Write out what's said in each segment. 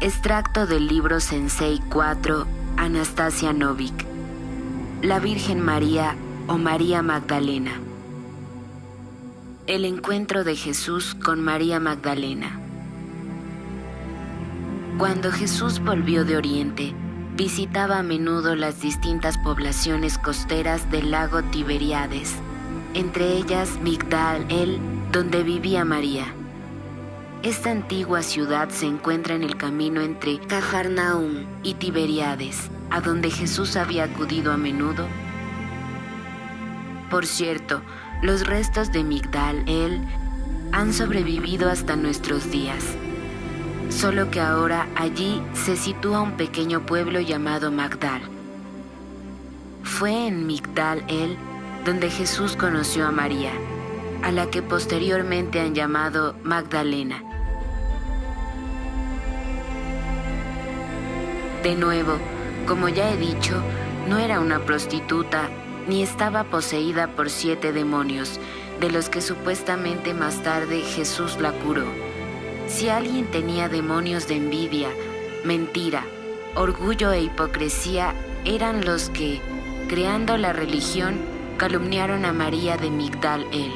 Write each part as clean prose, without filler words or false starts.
Extracto del libro Sensei 4, Anastasia Novik. La Virgen María o María Magdalena. El encuentro de Jesús con María Magdalena. Cuando Jesús volvió de Oriente, visitaba a menudo las distintas poblaciones costeras del lago Tiberíades, entre ellas Migdal El, donde vivía María. Esta antigua ciudad se encuentra en el camino entre Cafarnaúm y Tiberíades, a donde Jesús había acudido a menudo. Por cierto, los restos de Migdal El han sobrevivido hasta nuestros días, solo que ahora allí se sitúa un pequeño pueblo llamado Magdal. Fue en Migdal El donde Jesús conoció a María, a la que posteriormente han llamado Magdalena. De nuevo, como ya he dicho, no era una prostituta ni estaba poseída por 7 demonios, de los que supuestamente más tarde Jesús la curó. Si alguien tenía demonios de envidia, mentira, orgullo e hipocresía, eran los que, creando la religión, calumniaron a María de Migdal El.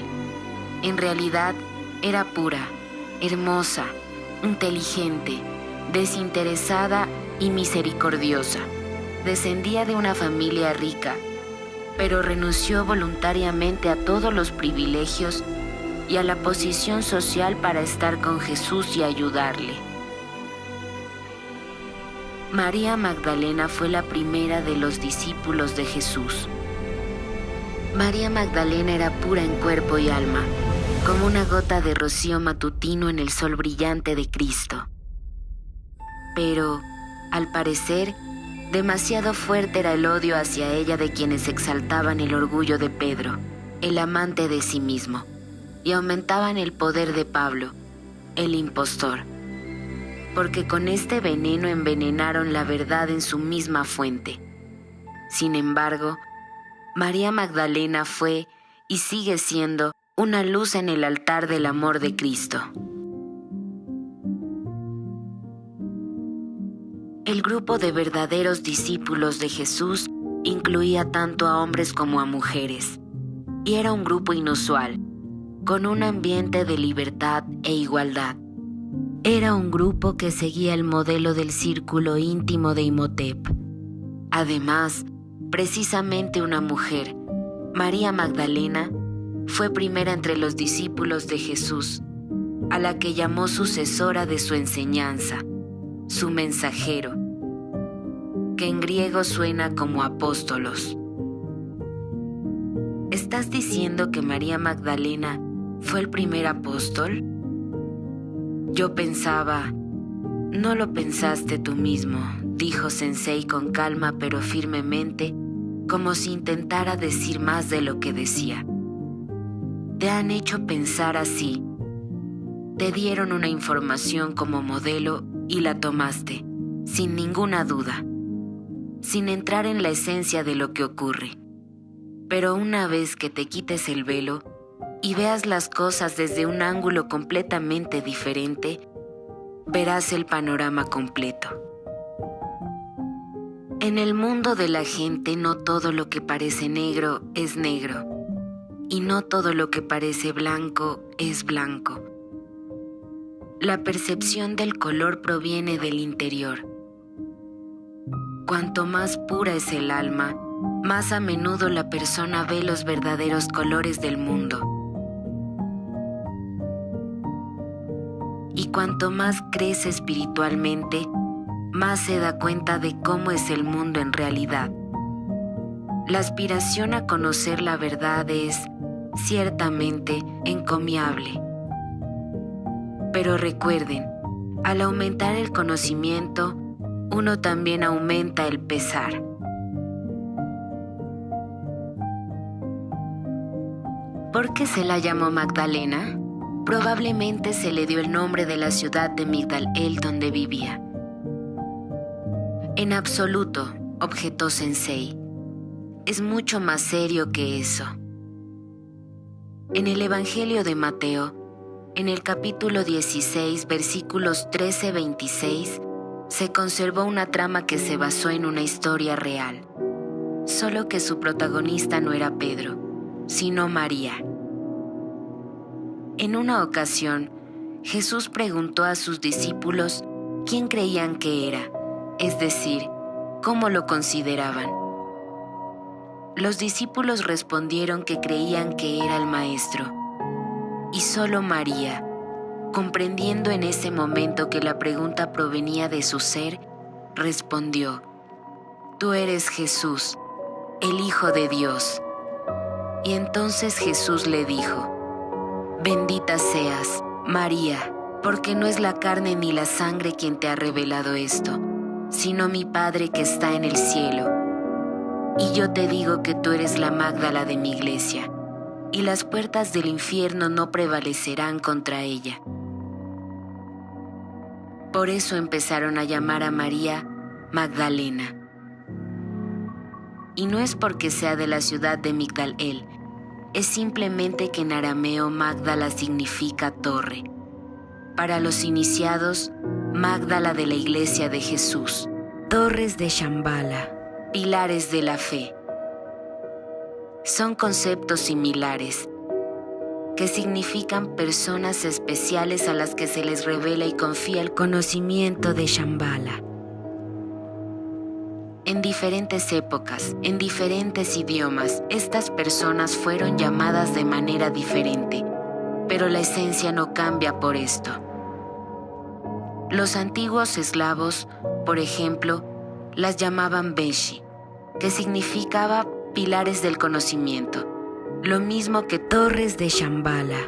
En realidad, era pura, hermosa, inteligente, desinteresada y misericordiosa. Descendía de una familia rica, pero renunció voluntariamente a todos los privilegios y a la posición social para estar con Jesús y ayudarle. María Magdalena fue la primera de los discípulos de Jesús. María Magdalena era pura en cuerpo y alma, como una gota de rocío matutino en el sol brillante de Cristo. Pero, al parecer, demasiado fuerte era el odio hacia ella de quienes exaltaban el orgullo de Pedro, el amante de sí mismo, y aumentaban el poder de Pablo, el impostor, porque con este veneno envenenaron la verdad en su misma fuente. Sin embargo, María Magdalena fue y sigue siendo una luz en el altar del amor de Cristo. El grupo de verdaderos discípulos de Jesús incluía tanto a hombres como a mujeres, y era un grupo inusual, con un ambiente de libertad e igualdad. Era un grupo que seguía el modelo del círculo íntimo de Imhotep. Además, precisamente una mujer, María Magdalena, fue primera entre los discípulos de Jesús, a la que llamó sucesora de su enseñanza, su mensajero, que en griego suena como apóstolos. ¿Estás diciendo que María Magdalena fue el primer apóstol? Yo pensaba, no lo pensaste tú mismo, dijo Sensei con calma pero firmemente, como si intentara decir más de lo que decía. Te han hecho pensar así. Te dieron una información como modelo y la tomaste, sin ninguna duda, sin entrar en la esencia de lo que ocurre. Pero una vez que te quites el velo y veas las cosas desde un ángulo completamente diferente, verás el panorama completo. En el mundo de la gente no todo lo que parece negro es negro, y no todo lo que parece blanco es blanco. La percepción del color proviene del interior. Cuanto más pura es el alma, más a menudo la persona ve los verdaderos colores del mundo. Y cuanto más crece espiritualmente, más se da cuenta de cómo es el mundo en realidad. La aspiración a conocer la verdad es, ciertamente, encomiable. Pero recuerden, al aumentar el conocimiento, uno también aumenta el pesar. ¿Por qué se la llamó Magdalena? Probablemente se le dio el nombre de la ciudad de Migdal El donde vivía. En absoluto, objetó Sensei. Es mucho más serio que eso. En el Evangelio de Mateo, en el capítulo 16, versículos 13-26, se conservó una trama que se basó en una historia real, solo que su protagonista no era Pedro, sino María. En una ocasión, Jesús preguntó a sus discípulos quién creían que era, es decir, cómo lo consideraban. Los discípulos respondieron que creían que era el Maestro, y solo María, comprendiendo en ese momento que la pregunta provenía de su ser, respondió: «Tú eres Jesús, el Hijo de Dios». Y entonces Jesús le dijo: «Bendita seas, María, porque no es la carne ni la sangre quien te ha revelado esto, sino mi Padre que está en el cielo. Y yo te digo que tú eres la Mágdala de mi iglesia, y las puertas del infierno no prevalecerán contra ella». Por eso empezaron a llamar a María Magdalena. Y no es porque sea de la ciudad de Migdal-el, es simplemente que en arameo Magdala significa torre. Para los iniciados, Magdala de la iglesia de Jesús, torres de Shambhala, pilares de la fe. Son conceptos similares, que significan personas especiales a las que se les revela y confía el conocimiento de Shambhala. En diferentes épocas, en diferentes idiomas, estas personas fueron llamadas de manera diferente, pero la esencia no cambia por esto. Los antiguos eslavos, por ejemplo, las llamaban Beshi, que significaba pilares del conocimiento, lo mismo que torres de Shambhala.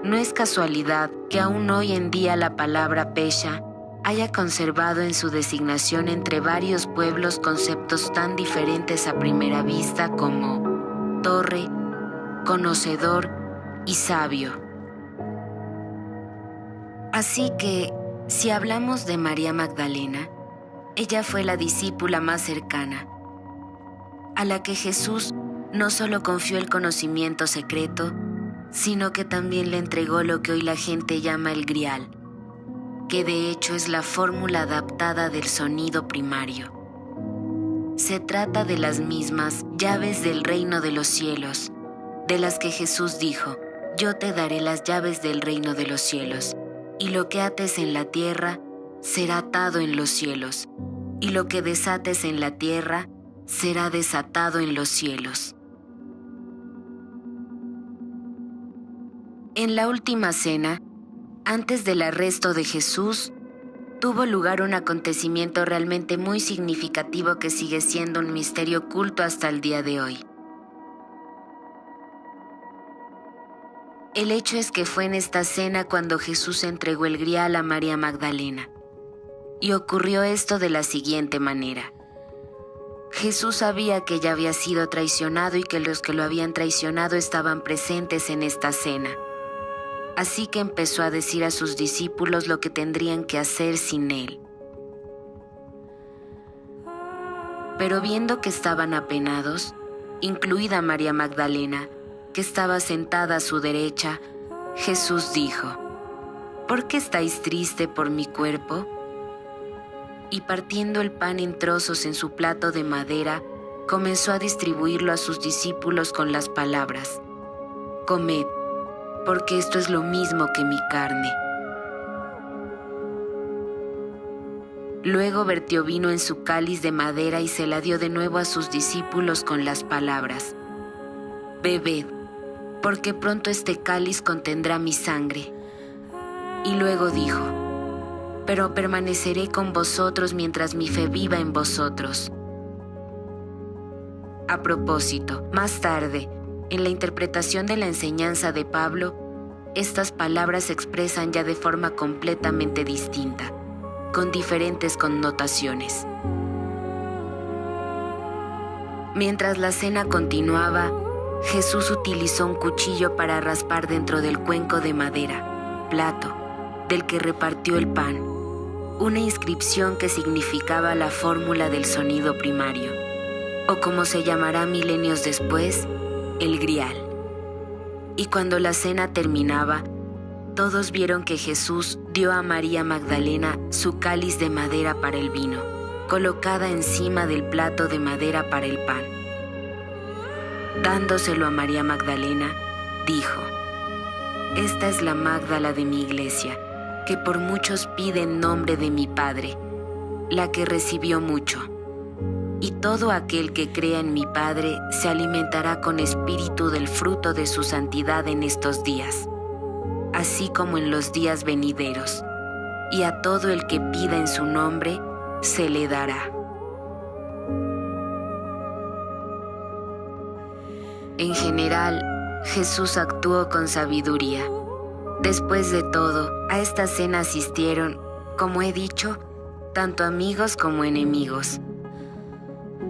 No es casualidad que aún hoy en día la palabra Pesha haya conservado en su designación entre varios pueblos conceptos tan diferentes a primera vista como torre, conocedor y sabio. Así que, si hablamos de María Magdalena, ella fue la discípula más cercana, a la que Jesús no solo confió el conocimiento secreto, sino que también le entregó lo que hoy la gente llama el grial, que de hecho es la fórmula adaptada del sonido primario. Se trata de las mismas llaves del reino de los cielos, de las que Jesús dijo: «Yo te daré las llaves del reino de los cielos, y lo que ates en la tierra será atado en los cielos, y lo que desates en la tierra será desatado en los cielos». En la última cena, antes del arresto de Jesús, tuvo lugar un acontecimiento realmente muy significativo que sigue siendo un misterio oculto hasta el día de hoy. El hecho es que fue en esta cena cuando Jesús entregó el grial a María Magdalena. Y ocurrió esto de la siguiente manera. Jesús sabía que ya había sido traicionado y que los que lo habían traicionado estaban presentes en esta cena. Así que empezó a decir a sus discípulos lo que tendrían que hacer sin él. Pero viendo que estaban apenados, incluida María Magdalena, que estaba sentada a su derecha, Jesús dijo: «¿Por qué estáis triste por mi cuerpo?». Y partiendo el pan en trozos en su plato de madera, comenzó a distribuirlo a sus discípulos con las palabras: «Comed, porque esto es lo mismo que mi carne». Luego vertió vino en su cáliz de madera y se la dio de nuevo a sus discípulos con las palabras: «Bebed, porque pronto este cáliz contendrá mi sangre». Y luego dijo: «Pero permaneceré con vosotros mientras mi fe viva en vosotros». A propósito, más tarde, en la interpretación de la enseñanza de Pablo, estas palabras se expresan ya de forma completamente distinta, con diferentes connotaciones. Mientras la cena continuaba, Jesús utilizó un cuchillo para raspar dentro del cuenco de madera, plato, del que repartió el pan, una inscripción que significaba la fórmula del sonido primario, o como se llamará milenios después, el grial. Y cuando la cena terminaba, todos vieron que Jesús dio a María Magdalena su cáliz de madera para el vino, colocada encima del plato de madera para el pan. Dándoselo a María Magdalena, dijo: Esta es la Mágdala de mi iglesia, que por muchos pide en nombre de mi Padre, la que recibió mucho. Y todo aquel que crea en mi Padre se alimentará con espíritu del fruto de su santidad en estos días, así como en los días venideros. Y a todo el que pida en su nombre, se le dará. En general, Jesús actuó con sabiduría. Después de todo, a esta cena asistieron, como he dicho, tanto amigos como enemigos.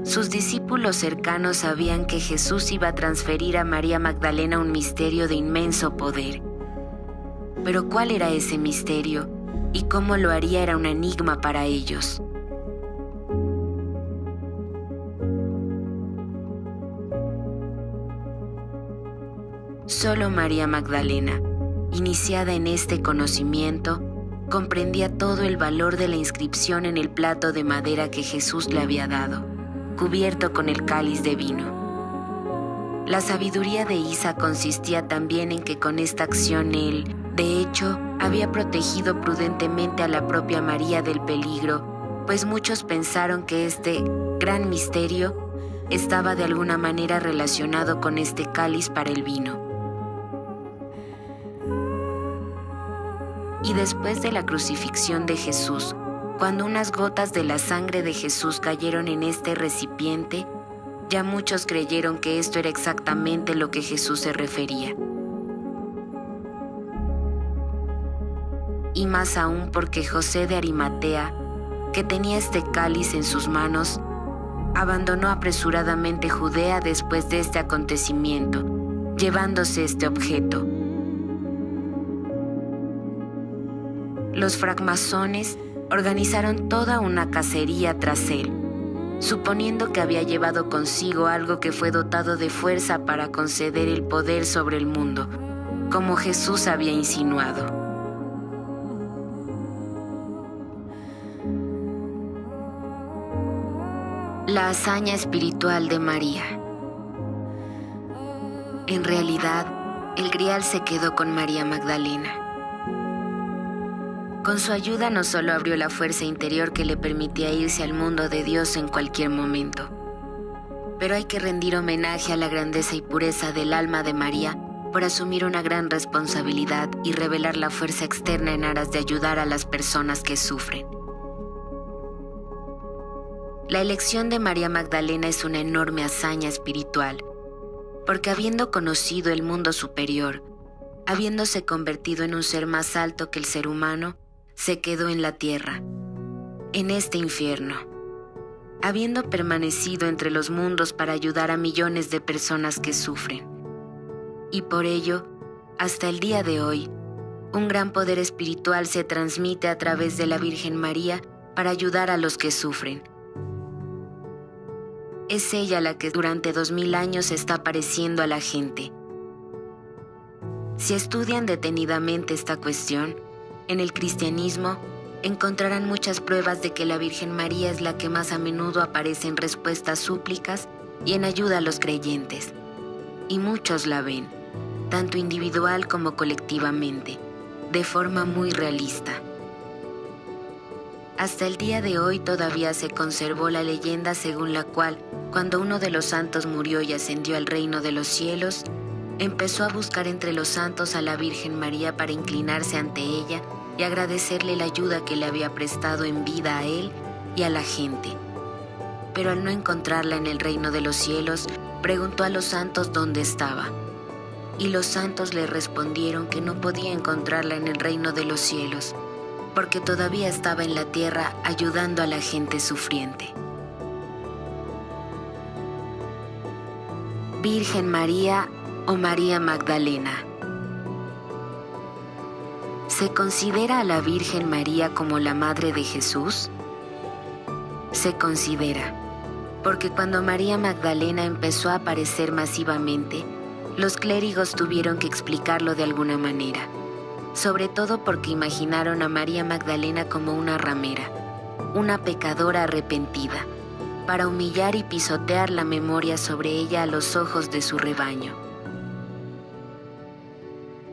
Sus discípulos cercanos sabían que Jesús iba a transferir a María Magdalena un misterio de inmenso poder. Pero ¿cuál era ese misterio? Y cómo lo haría era un enigma para ellos. Solo María Magdalena, iniciada en este conocimiento, comprendía todo el valor de la inscripción en el plato de madera que Jesús le había dado, cubierto con el cáliz de vino. La sabiduría de Isa consistía también en que con esta acción él, de hecho, había protegido prudentemente a la propia María del peligro, pues muchos pensaron que este gran misterio estaba de alguna manera relacionado con este cáliz para el vino. Y después de la crucifixión de Jesús, cuando unas gotas de la sangre de Jesús cayeron en este recipiente, ya muchos creyeron que esto era exactamente lo que Jesús se refería. Y más aún porque José de Arimatea, que tenía este cáliz en sus manos, abandonó apresuradamente Judea después de este acontecimiento, llevándose este objeto. Los francmasones organizaron toda una cacería tras él, suponiendo que había llevado consigo algo que fue dotado de fuerza para conceder el poder sobre el mundo, como Jesús había insinuado. La hazaña espiritual de María. En realidad, el grial se quedó con María Magdalena. Con su ayuda no solo abrió la fuerza interior que le permitía irse al mundo de Dios en cualquier momento, pero hay que rendir homenaje a la grandeza y pureza del alma de María por asumir una gran responsabilidad y revelar la fuerza externa en aras de ayudar a las personas que sufren. La elección de María Magdalena es una enorme hazaña espiritual, porque habiendo conocido el mundo superior, habiéndose convertido en un ser más alto que el ser humano, se quedó en la tierra, en este infierno, habiendo permanecido entre los mundos para ayudar a millones de personas que sufren. Y por ello, hasta el día de hoy, un gran poder espiritual se transmite a través de la Virgen María para ayudar a los que sufren. Es ella la que durante 2000 años está apareciendo a la gente. Si estudian detenidamente esta cuestión, en el cristianismo encontrarán muchas pruebas de que la Virgen María es la que más a menudo aparece en respuesta a súplicas y en ayuda a los creyentes. Y muchos la ven, tanto individual como colectivamente, de forma muy realista. Hasta el día de hoy todavía se conservó la leyenda según la cual, cuando uno de los santos murió y ascendió al reino de los cielos, empezó a buscar entre los santos a la Virgen María para inclinarse ante ella y agradecerle la ayuda que le había prestado en vida a él y a la gente. Pero al no encontrarla en el reino de los cielos, preguntó a los santos dónde estaba. Y los santos le respondieron que no podía encontrarla en el reino de los cielos, porque todavía estaba en la tierra ayudando a la gente sufriente. Virgen María o María Magdalena. ¿Se considera a la Virgen María como la madre de Jesús? Se considera, porque cuando María Magdalena empezó a aparecer masivamente, los clérigos tuvieron que explicarlo de alguna manera. sobre todo porque imaginaron a María Magdalena como una ramera, una pecadora arrepentida, para humillar y pisotear la memoria sobre ella a los ojos de su rebaño.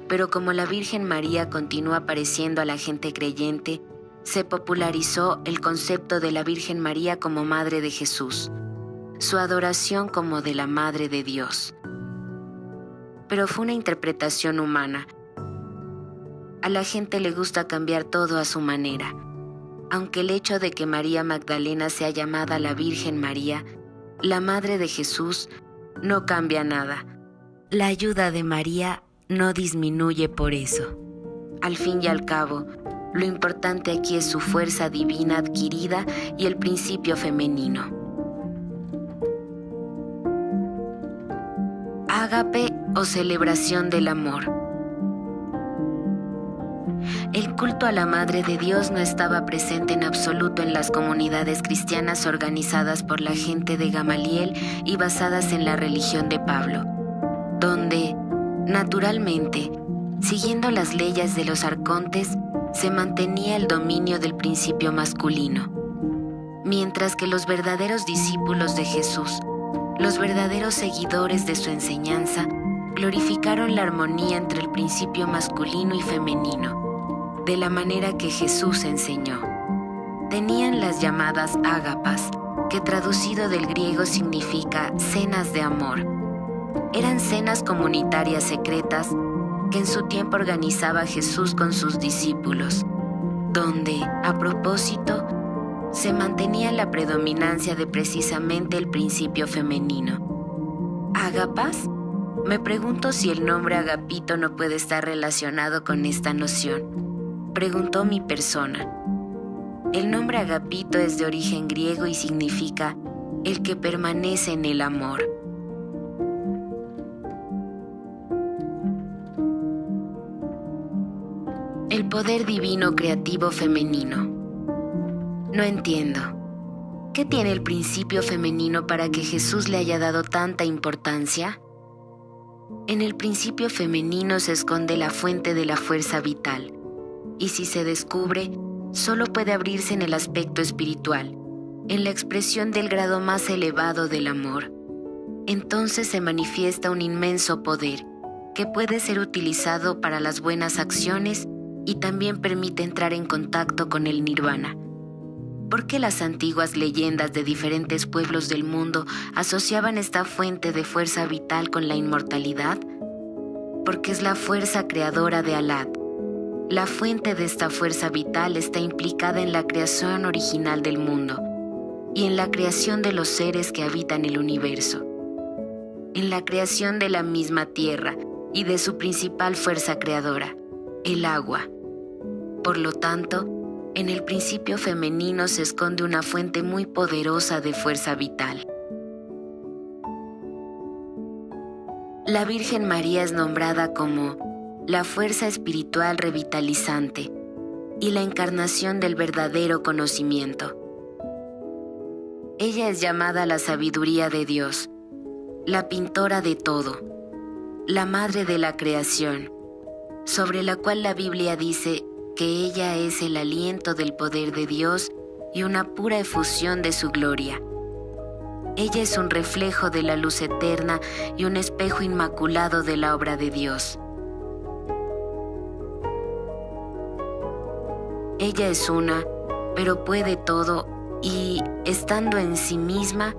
Pero como la Virgen María continúa apareciendo a la gente creyente, se popularizó el concepto de la Virgen María como Madre de Jesús, su adoración como de la Madre de Dios. Pero fue una interpretación humana. A la gente le gusta cambiar todo a su manera. Aunque el hecho de que María Magdalena sea llamada la Virgen María, la Madre de Jesús, no cambia nada. La ayuda de María no disminuye por eso. Al fin y al cabo, lo importante aquí es su fuerza divina adquirida y el principio femenino. Ágape o celebración del amor. El culto a la Madre de Dios no estaba presente en absoluto en las comunidades cristianas organizadas por la gente de Gamaliel y basadas en la religión de Pablo, donde, naturalmente, siguiendo las leyes de los arcontes, se mantenía el dominio del principio masculino, mientras que los verdaderos discípulos de Jesús, los verdaderos seguidores de su enseñanza, glorificaron la armonía entre el principio masculino y femenino, de la manera que Jesús enseñó. Tenían las llamadas ágapas, que traducido del griego significa cenas de amor. Eran cenas comunitarias secretas que en su tiempo organizaba Jesús con sus discípulos, donde, a propósito, se mantenía la predominancia de precisamente el principio femenino. ¿Ágapas? Me pregunto si el nombre agapito no puede estar relacionado con esta noción. Preguntó mi persona. El nombre agapito es de origen griego y significa el que permanece en el amor. El poder divino creativo femenino. No entiendo. ¿Qué tiene el principio femenino para que Jesús le haya dado tanta importancia? En el principio femenino se esconde la fuente de la fuerza vital, y si se descubre, solo puede abrirse en el aspecto espiritual, en la expresión del grado más elevado del amor. Entonces se manifiesta un inmenso poder, que puede ser utilizado para las buenas acciones y también permite entrar en contacto con el nirvana. ¿Por qué las antiguas leyendas de diferentes pueblos del mundo asociaban esta fuente de fuerza vital con la inmortalidad? Porque es la fuerza creadora de Alad. La fuente de esta fuerza vital está implicada en la creación original del mundo y en la creación de los seres que habitan el universo, en la creación de la misma tierra y de su principal fuerza creadora, el agua. Por lo tanto, en el principio femenino se esconde una fuente muy poderosa de fuerza vital. La Virgen María es nombrada como la fuerza espiritual revitalizante y la encarnación del verdadero conocimiento. Ella es llamada la sabiduría de Dios, la pintora de todo, la madre de la creación, sobre la cual la Biblia dice que ella es el aliento del poder de Dios y una pura efusión de su gloria. Ella es un reflejo de la luz eterna y un espejo inmaculado de la obra de Dios. Ella es una, pero puede todo y, estando en sí misma,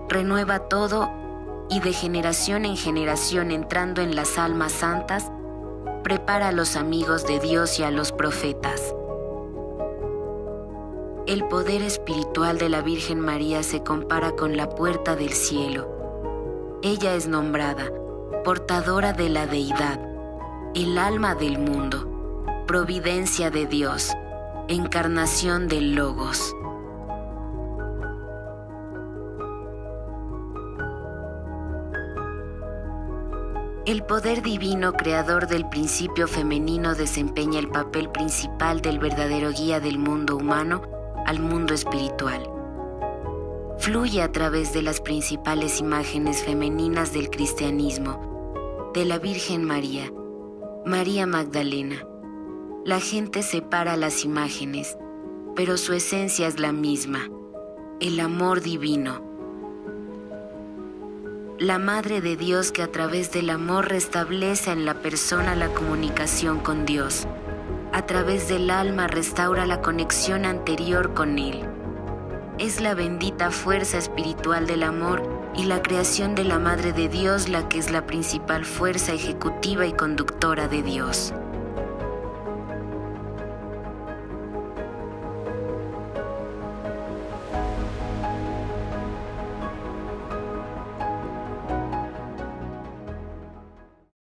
renueva todo y de generación en generación entrando en las almas santas, prepara a los amigos de Dios y a los profetas. El poder espiritual de la Virgen María se compara con la puerta del cielo. Ella es nombrada portadora de la deidad, el alma del mundo, providencia de Dios, encarnación del Logos. El poder divino creador del principio femenino desempeña el papel principal del verdadero guía del mundo humano al mundo espiritual. Fluye a través de las principales imágenes femeninas del cristianismo, de la Virgen María, María Magdalena, La gente separa las imágenes, pero su esencia es la misma, el amor divino. La Madre de Dios que a través del amor restablece en la persona la comunicación con Dios. A través del alma restaura la conexión anterior con Él. Es la bendita fuerza espiritual del amor y la creación de la Madre de Dios la que es la principal fuerza ejecutiva y conductora de Dios.